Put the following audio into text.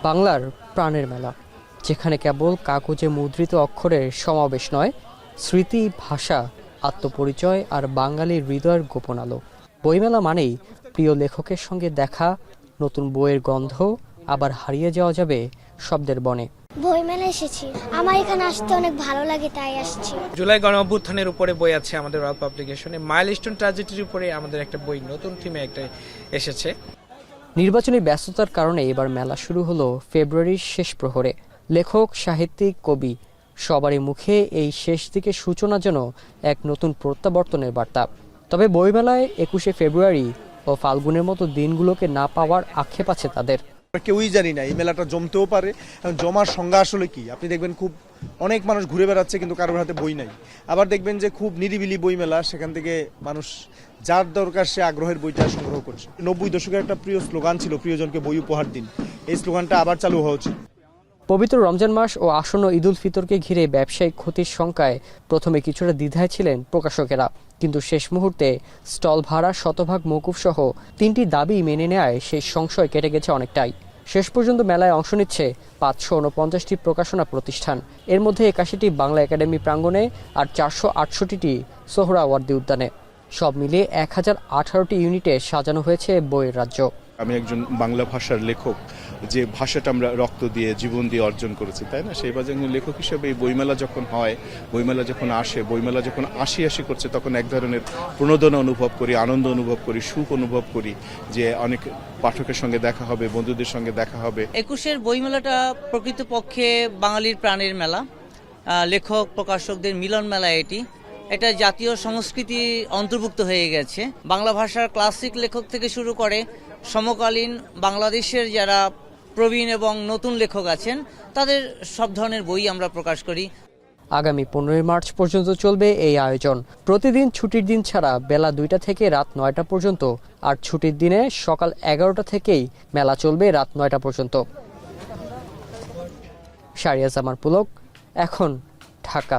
বাংলার প্রাণের মেলা, যেখানে কেবল কাগজে মুদ্রিত অক্ষরের সমাবেশ নয়, স্মৃতি, ভাষা, আত্মপরিচয় আর বাঙালির হৃদয়ের গোপন আলো। বইমেলা মানেই প্রিয় লেখকের সঙ্গে দেখা, নতুন বইয়ের গন্ধ, আবার হারিয়ে যাওয়া যাবে শব্দের বনে। বইমেলা এসেছি, আমার এখানে আসতে অনেক ভালো লাগে তাই আসছি। জুলাই গণঅভ্যুত্থানের উপরে বই আছে আমাদের ওয়াল পাবলিকেশনে। মাইলস্টোন ট্র্যাজেডির উপরে আমাদের একটা বই নতুন থিমে একটা এসেছে। নির্বাচনী ব্যস্ততার কারণে এবার মেলা শুরু হলো ফেব্রুয়ারির শেষ প্রহরে। লেখক, সাহিত্যিক, কবি সবারই মুখে এই শেষ দিকে সূচনা যেন এক নতুন প্রত্যাবর্তনের বার্তা। তবে বইমেলায় 21শে ফেব্রুয়ারি ও ফাল্গুনের মতো দিনগুলোকে না পাওয়ার আক্ষেপ আছে তাদের। কেউই জানি না এই মেলাটা জমতেও পারে। জমার সংজ্ঞা আসলে কি? আপনি দেখবেন খুব অনেক মানুষ ঘুরে বেড়াচ্ছে কিন্তু কারোর হাতে বই নাই। আবার দেখবেন যে খুব নিরিবিলি বই মেলা, সেখান থেকে মানুষ যার দরকার সে আগ্রহের বইটা সংগ্রহ করছে। 90 দশকের একটা প্রিয় স্লোগান ছিল, প্রিয়জনকে বই উপহার দিন। এই স্লোগানটা আবার চালু হওয়া উচিত। পবিত্র রমজান মাস ও আসন্ন ঈদ উল ফিতরকে ঘিরে ব্যবসায়িক ক্ষতির শঙ্কায় প্রথমে কিছুটা দ্বিধায় ছিলেন প্রকাশকেরা, কিন্তু শেষ মুহূর্তে স্টল ভাড়া শতভাগ মওকুফ সহ 3টি দাবি মেনে নেয় সেই সংশয় কেটে গেছে অনেকটাই। শেষ পর্যন্ত মেলায় অংশ নিচ্ছে 549টি প্রকাশনা প্রতিষ্ঠান। এর মধ্যে 81টি বাংলা একাডেমি প্রাঙ্গণে আর 468টি সোহরাওয়ার্দী উদ্যানে। সব মিলিয়ে 1018টি ইউনিটে সাজানো হয়েছে বইয়ের রাজ্য। আমি একজন বাংলা ভাষার লেখক, যে ভাষাটা আমরা রক্ত দিয়ে, জীবন দিয়ে অর্জন করেছি, তাই না? সেই বাজার লেখক হিসেবে এই বইমেলা যখন হয়, বইমেলা যখন আসে, বইমেলা যখন আসি করছে, তখন এক ধরনের প্রণোদনা অনুভব করি, আনন্দ অনুভব করি, সুখ অনুভব করি যে অনেক পাঠকের সঙ্গে দেখা হবে, বন্ধুদের সঙ্গে দেখা হবে। 21-এর বইমেলাটা প্রকৃতপক্ষে বাঙালির প্রাণের মেলা, লেখক প্রকাশকদের মিলন মেলা। এটা জাতীয় সংস্কৃতি অন্তর্ভুক্ত হয়ে গেছে। বাংলা ভাষার ক্লাসিক লেখক থেকে শুরু করে সমকালীন বাংলাদেশের যারা প্রবীণ এবং নতুন লেখক আছেন, তাদের সব ধরনের বই আমরা প্রকাশ করি। আগামী 15 মার্চ পর্যন্ত চলবে এই আয়োজন। প্রতিদিন ছুটির দিন ছাড়া বেলা 2টা থেকে রাত 9টা পর্যন্ত, আর ছুটির দিনে সকাল 11টা থেকেই মেলা চলবে রাত 9টা পর্যন্ত। শাহরিয়াজ আমার পুলক, এখন ঢাকা।